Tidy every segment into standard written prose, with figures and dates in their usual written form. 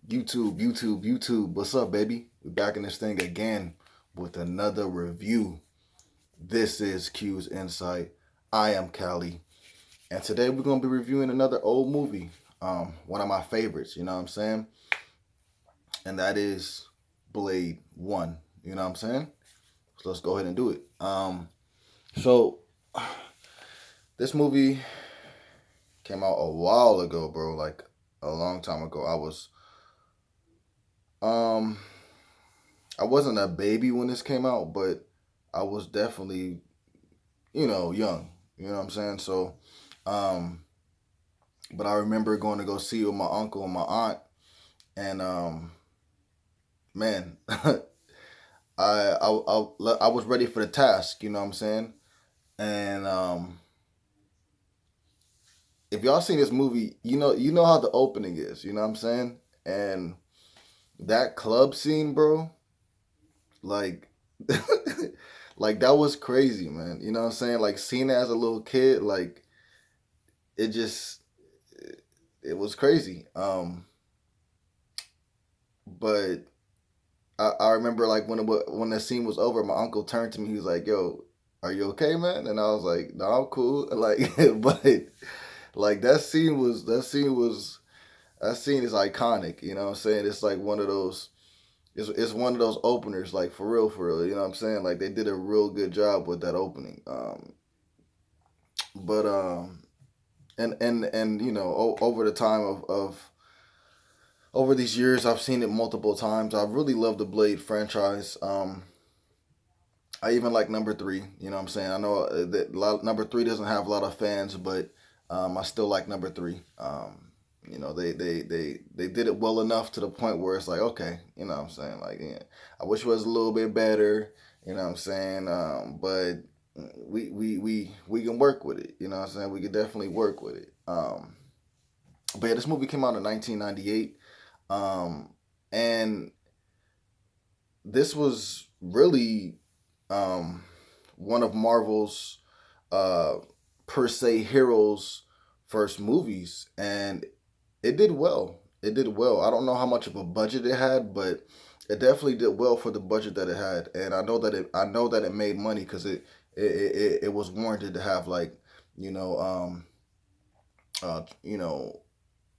YouTube. What's up, baby? We're back in this thing again with another review. This is Q's Insight. I am Callie. And today we're going to be reviewing another old movie. One of my favorites, you know what I'm saying? And that is Blade 1. You know what I'm saying? So let's go ahead and do it. So this movie came out a while ago, bro. Like a long time ago. Um I wasn't a baby when this came out, but I was definitely, young. You know what I'm saying? So, um, but I remember going to go see it with my uncle and my aunt, and man, I was ready for the task. You know what I'm saying? And if y'all seen this movie, you know how the opening is. You know what I'm saying? And that club scene, bro, like like that was crazy, man. You know what I'm saying? Like seeing it as a little kid, like it just it was crazy. But I remember like when the scene was over, my uncle turned to me. He was like, "Yo, are you okay, man?" And I was like, "No, I'm cool." Like, but like that scene is iconic. You know what I'm saying? It's like one of those. It's one of those openers, like for real, for real. You know what I'm saying? Like they did a real good job with that opening. But and over the time of over these years, I've seen it multiple times. I really love the Blade franchise. I even like number three. You know what I'm saying? I know number three doesn't have a lot of fans, but I still like number three. They did it well enough to the point where it's like, okay, you know what I'm saying? Like, yeah, I wish it was a little bit better. You know what I'm saying? But we can work with it. You know what I'm saying? We can definitely work with it. But yeah, this movie came out in 1998. Um, and this was really um, one of Marvel's uh, per se heroes' first movies, and it did well. It did well. I don't know how much of a budget it had, but it definitely did well for the budget that it had, and I know that it made money because it was warranted to have like you know you know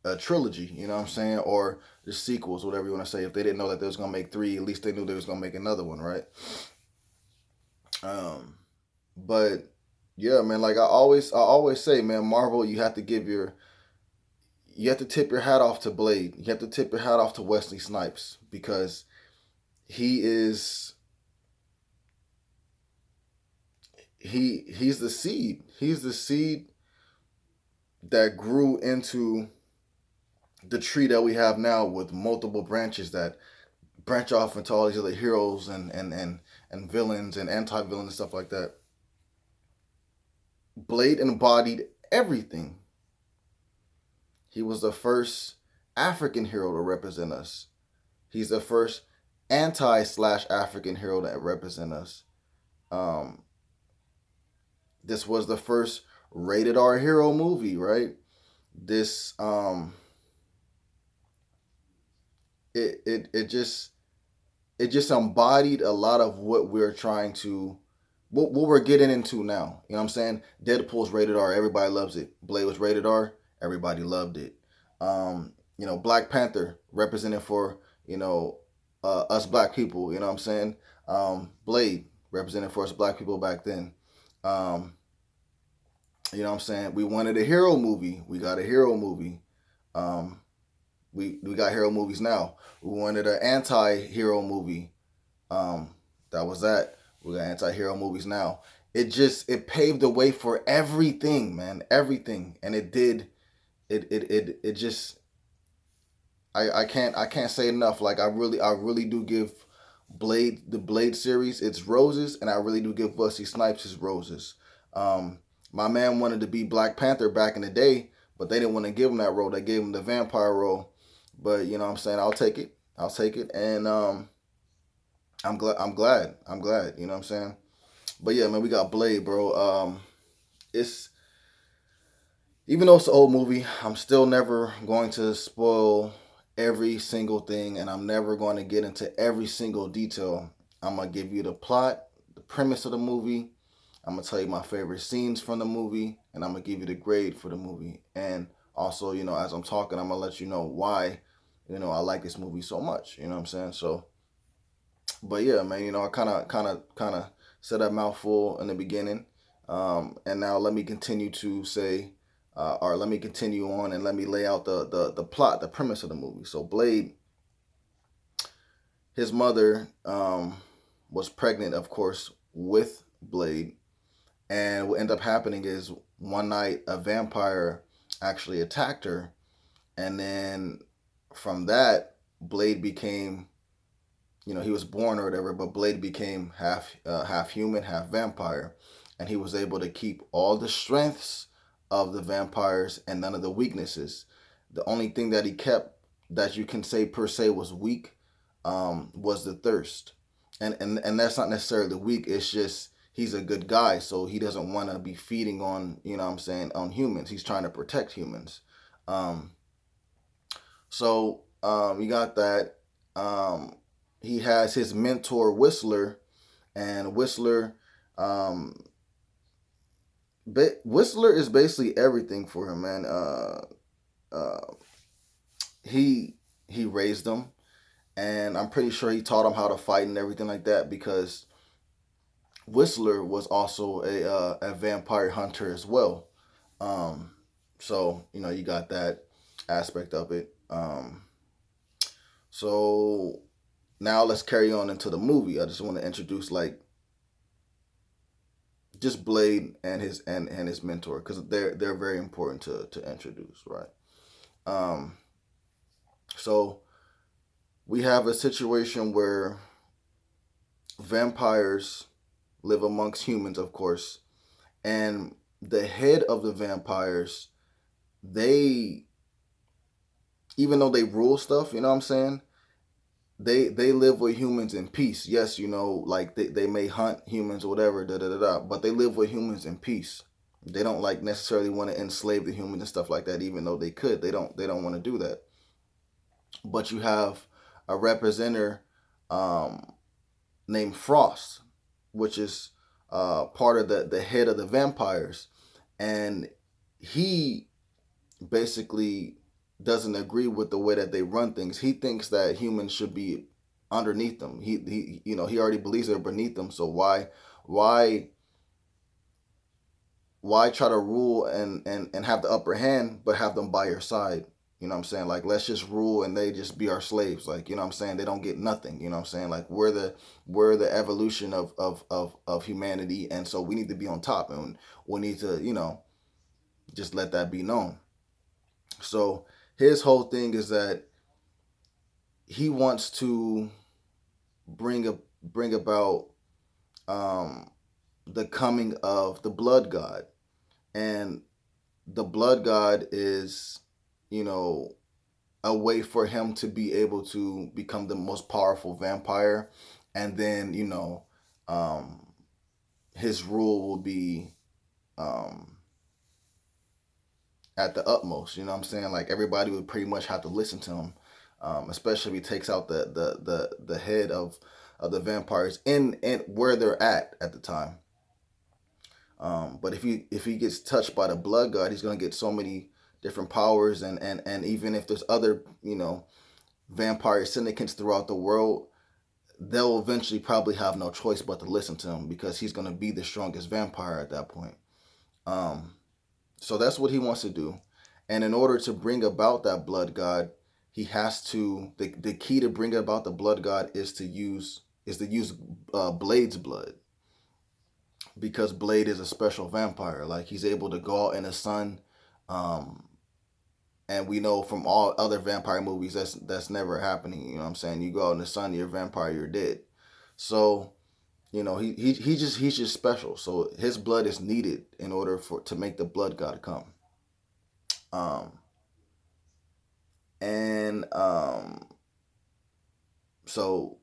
a trilogy, you know what I'm saying, or the sequels, whatever you want to say. If they didn't know that they was gonna make three, at least they knew they was gonna make another one, right? Um, but yeah, man, like I always say, man, Marvel, you have to tip your hat off to Blade. You have to tip your hat off to Wesley Snipes because he is he's the seed. He's the seed that grew into the tree that we have now with multiple branches that branch off into all these other heroes and villains and anti-villains and stuff like that. Blade embodied everything. He was the first African hero to represent us. He's the first anti slash African hero to represent us. Um, this was the first rated R hero movie, right? This it just embodied a lot of what we're trying to what we're getting into now. You know what I'm saying? Deadpool's rated R, everybody loves it. Blade was rated R, everybody loved it. Black Panther represented for, us black people, you know what I'm saying? Blade represented for us black people back then. Um, you know what I'm saying? We wanted a hero movie. We got a hero movie. Um, we got hero movies now. We wanted an anti-hero movie. Um, that was that. We got anti-hero movies now. It paved the way for everything, man, everything, and it did. It just I can't say enough. Like I really do give the Blade series its roses, and I really do give Wesley Snipes his roses. Um, my man wanted to be Black Panther back in the day, but they didn't want to give him that role. They gave him the vampire role. But you know what I'm saying? I'll take it. I'll take it. And I'm glad. You know what I'm saying? But yeah, man, we got Blade, bro. It's even though it's an old movie, I'm still never going to spoil every single thing, and I'm never going to get into every single detail. I'm going to give you the plot, the premise of the movie. I'm going to tell you my favorite scenes from the movie, and I'm going to give you the grade for the movie. And also, as I'm talking, I'm going to let you know why, I like this movie so much. You know what I'm saying? So, but yeah, man, I kind of said a mouthful in the beginning. And now let me continue to say, or let me continue on and let me lay out the plot, the premise of the movie. So Blade, his mother was pregnant, of course, with Blade. And what ended up happening is one night a vampire actually attacked her. And then from that, Blade became, he was born or whatever, but Blade became half human, half vampire. And he was able to keep all the strengths of the vampires and none of the weaknesses. The only thing that he kept that you can say per se was weak was the thirst. And that's not necessarily weak. It's just he's a good guy, so he doesn't want to be feeding on, on humans. He's trying to protect humans. You got that. He has his mentor Whistler, and Whistler Whistler is basically everything for him, man. He raised him, and I'm pretty sure he taught him how to fight and everything like that, because Whistler was also a vampire hunter as well. You got that aspect of it. So now let's carry on into the movie. I just want to introduce just Blade and his mentor, because they're very important to introduce, right? So we have a situation where vampires live amongst humans, of course, and the head of the vampires, they, even though they rule stuff, you know what I'm saying, they live with humans in peace. Yes, they may hunt humans or whatever, but they live with humans in peace. They don't necessarily want to enslave the humans and stuff like that, even though they could. They don't want to do that. But you have a representative named Frost, which is part of the head of the vampires, and he basically doesn't agree with the way that they run things. He thinks that humans should be underneath them. He already believes they're beneath them. So why try to rule and have the upper hand, but have them by your side? You know what I'm saying? Let's just rule and they just be our slaves. You know what I'm saying? They don't get nothing. You know what I'm saying? We're the evolution of humanity, and so we need to be on top, and we need to, just let that be known. So his whole thing is that he wants to bring about the coming of the blood god, and the blood god is, a way for him to be able to become the most powerful vampire, and then his rule will be at the utmost. You know what I'm saying? Everybody would pretty much have to listen to him, especially if he takes out the head of the vampires in where they're at the time. But if he gets touched by the blood god, he's gonna get so many different powers, and even if there's other vampire syndicates throughout the world, they'll eventually probably have no choice but to listen to him, because he's gonna be the strongest vampire at that point. So that's what he wants to do. And in order to bring about that blood god, he has to, the key to bring about the blood god is to use Blade's blood, because Blade is a special vampire. He's able to go out in the sun, and we know from all other vampire movies that's never happening. You know what I'm saying? You go out in the sun, you're a vampire, you're dead. So he's just special. So his blood is needed in order to make the blood god come. So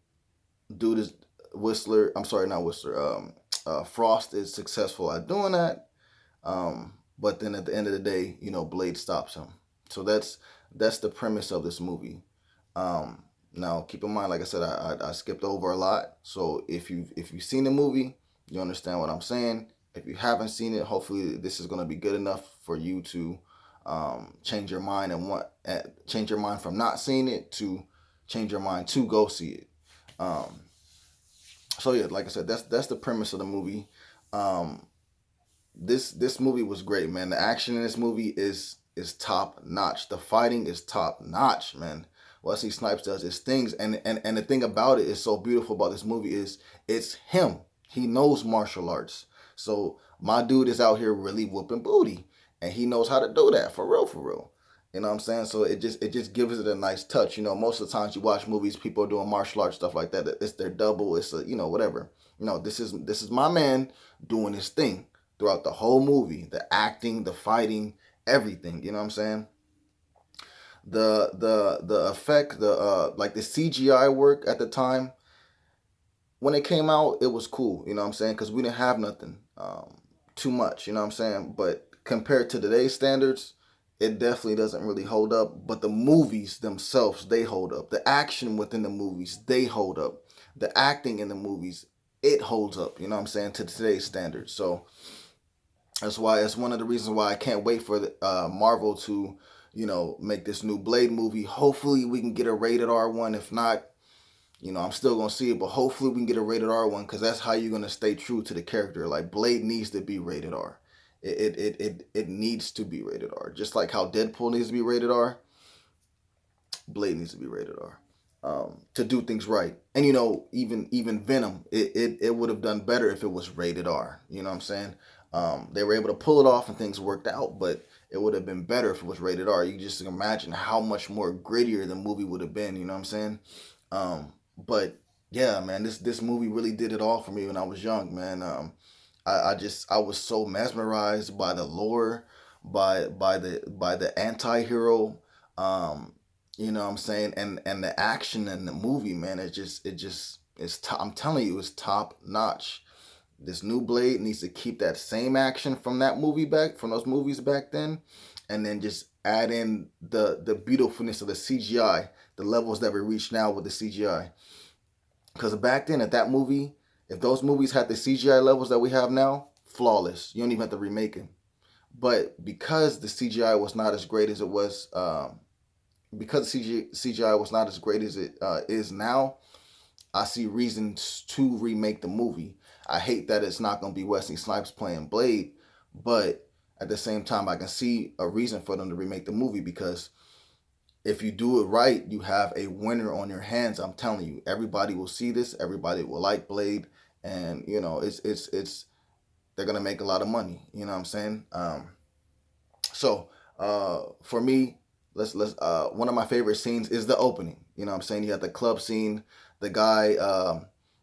dude is Whistler. I'm sorry, not Whistler. Frost is successful at doing that. But then at the end of the day, Blade stops him. So that's the premise of this movie. Now keep in mind, like I said, I skipped over a lot. So if you've seen the movie, you understand what I'm saying. If you haven't seen it, hopefully this is gonna be good enough for you to change your mind and change your mind from not seeing it to change your mind to go see it. Um, so yeah, like I said, that's the premise of the movie. Um, this movie was great, man. The action in this movie is top notch. The fighting is top notch, man. Wesley Snipes does his things, and the thing about it is so beautiful about this movie is it's him. He knows martial arts. So my dude is out here really whooping booty, and he knows how to do that for real, for real. You know what I'm saying? So it just gives it a nice touch. You know, most of the times you watch movies, people are doing martial arts stuff like that. It's their double. It's a, whatever. This is my man doing his thing throughout the whole movie. The acting, the fighting, everything. You know what I'm saying? The effect, the like the CGI work at the time when it came out, it was cool. You know what I'm saying? Because we didn't have nothing too much. You know what I'm saying? But compared to today's standards, it definitely doesn't really hold up. But the movies themselves, they hold up. The action within the movies, they hold up. The acting in the movies, it holds up. You know what I'm saying? To today's standards. So that's why it's one of the reasons why I can't wait for Marvel to, make this new Blade movie. Hopefully we can get a rated R one. If not, I'm still gonna see it, but hopefully we can get a rated R one because that's how you're gonna stay true to the character. Like Blade needs to be rated R. It needs to be rated R. Just like how Deadpool needs to be rated R, Blade needs to be rated R. To do things right. And even Venom, it would have done better if it was rated R. You know what I'm saying? They were able to pull it off and things worked out, but it would have been better if it was rated R. You just imagine how much more grittier the movie would have been. You know what I'm saying? But yeah, man, this movie really did it all for me when I was young, man. I was so mesmerized by the lore, by the anti-hero, um, you know what I'm saying, and the action in the movie, man. I'm telling you, it's top notch. This new Blade needs to keep that same action from those movies back then, and then just add in the beautifulness of the CGI, the levels that we reach now with the CGI. Because back then, at that movie, if those movies had the CGI levels that we have now, flawless. You don't even have to remake it. But because the CGI was not as great as it was, because the CGI was not as great as it is now, I see reasons to remake the movie. I hate that it's not going to be Wesley Snipes playing Blade, but at the same time, I can see a reason for them to remake the movie because if you do it right, you have a winner on your hands. I'm telling you, everybody will see this. Everybody will like Blade, and it's they're gonna make a lot of money. You know what I'm saying? For me, let's one of my favorite scenes is the opening. You know what I'm saying? You have the club scene, the guy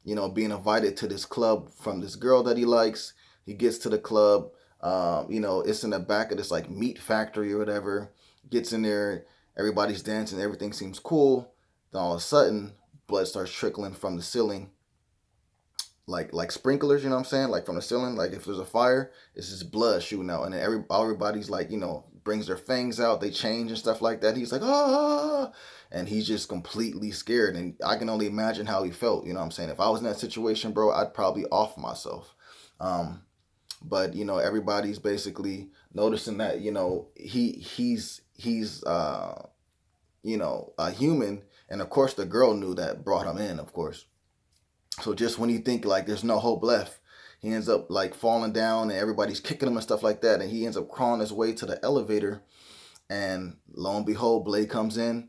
being invited to this club from this girl that he likes. He gets to the club. It's in the back of this like meat factory or whatever. Gets in there, everybody's dancing, everything seems cool. Then all of a sudden, blood starts trickling from the ceiling, like sprinklers. You know what I'm saying? Like from the ceiling, like if there's a fire, it's just blood shooting out, and then everybody's like, brings their fangs out, they change and stuff like that. He's like, ah, and he's just completely scared, and I can only imagine how he felt. You know what I'm saying? If I was in that situation, bro, I'd probably off myself. But everybody's basically noticing that he's a human, and of course the girl knew that, brought him in, of course. So just when you think like there's no hope left, he ends up like falling down and everybody's kicking him and stuff like that, and he ends up crawling his way to the elevator, and lo and behold, Blade comes in,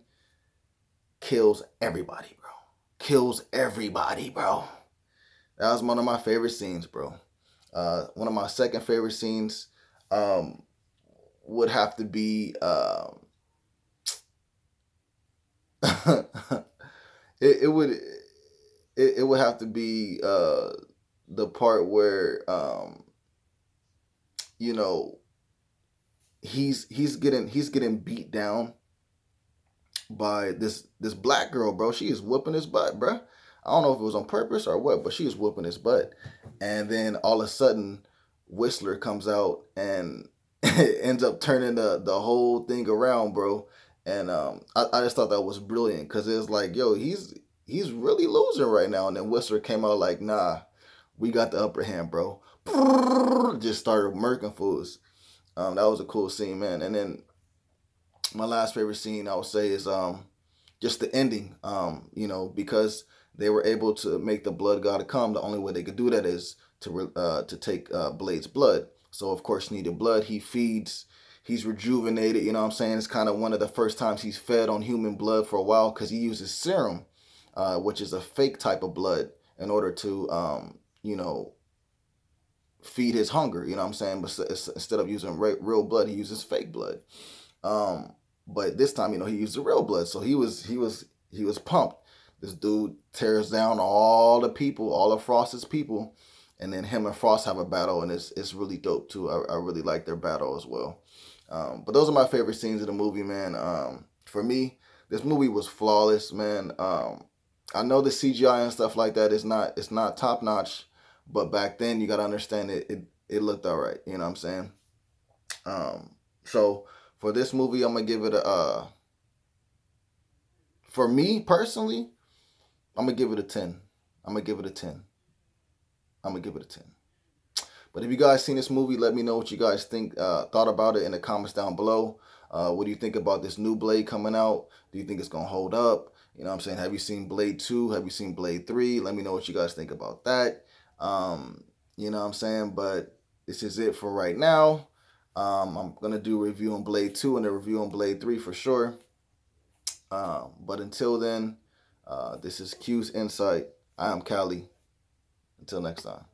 kills everybody, bro. Kills everybody, bro. That was one of my favorite scenes, bro. One of my second favorite scenes would have to be it would it would have to be the part where you know he's getting beat down by this black girl, bro. She is whooping his butt, bro. I don't know if it was on purpose or what, but she is whooping his butt. And then all of a sudden, Whistler comes out and ends up turning the whole thing around, bro. And I just thought that was brilliant because it's like, yo, he's really losing right now. And then Whistler came out like, nah, we got the upper hand, bro. Just started murking fools. That was a cool scene, man. And then my last favorite scene I would say is just the ending. Because they were able to make the blood god come. The only way they could do that is to take Blade's blood. So of course he needed blood. He feeds. He's rejuvenated. You know what I'm saying? It's kind of one of the first times he's fed on human blood for a while because he uses serum, which is a fake type of blood, in order to feed his hunger. You know what I'm saying? But instead of using real blood, he uses fake blood. Um, but this time, he used the real blood, so he was pumped. This dude tears down all the people, all of Frost's people, and then him and Frost have a battle, and it's really dope too. I really like their battle as well. But those are my favorite scenes of the movie, man. For me, this movie was flawless, man. I know the CGI and stuff like that is not it's not top notch, but back then you gotta understand it looked all right. You know what I'm saying? So for this movie, I'm gonna give it a. For me personally, I'm gonna give it a 10. I'm gonna give it a 10. I'm gonna give it a 10. But if you guys seen this movie, let me know what you guys thought about it in the comments down below. What do you think about this new Blade coming out? Do you think it's gonna hold up? You know what I'm saying? Have you seen Blade 2? Have you seen Blade 3? Let me know what you guys think about that. You know what I'm saying? But this is it for right now. I'm gonna do a review on Blade 2 and a review on Blade 3 for sure. But until then, this is Q's Insight. I am Cali. Until next time.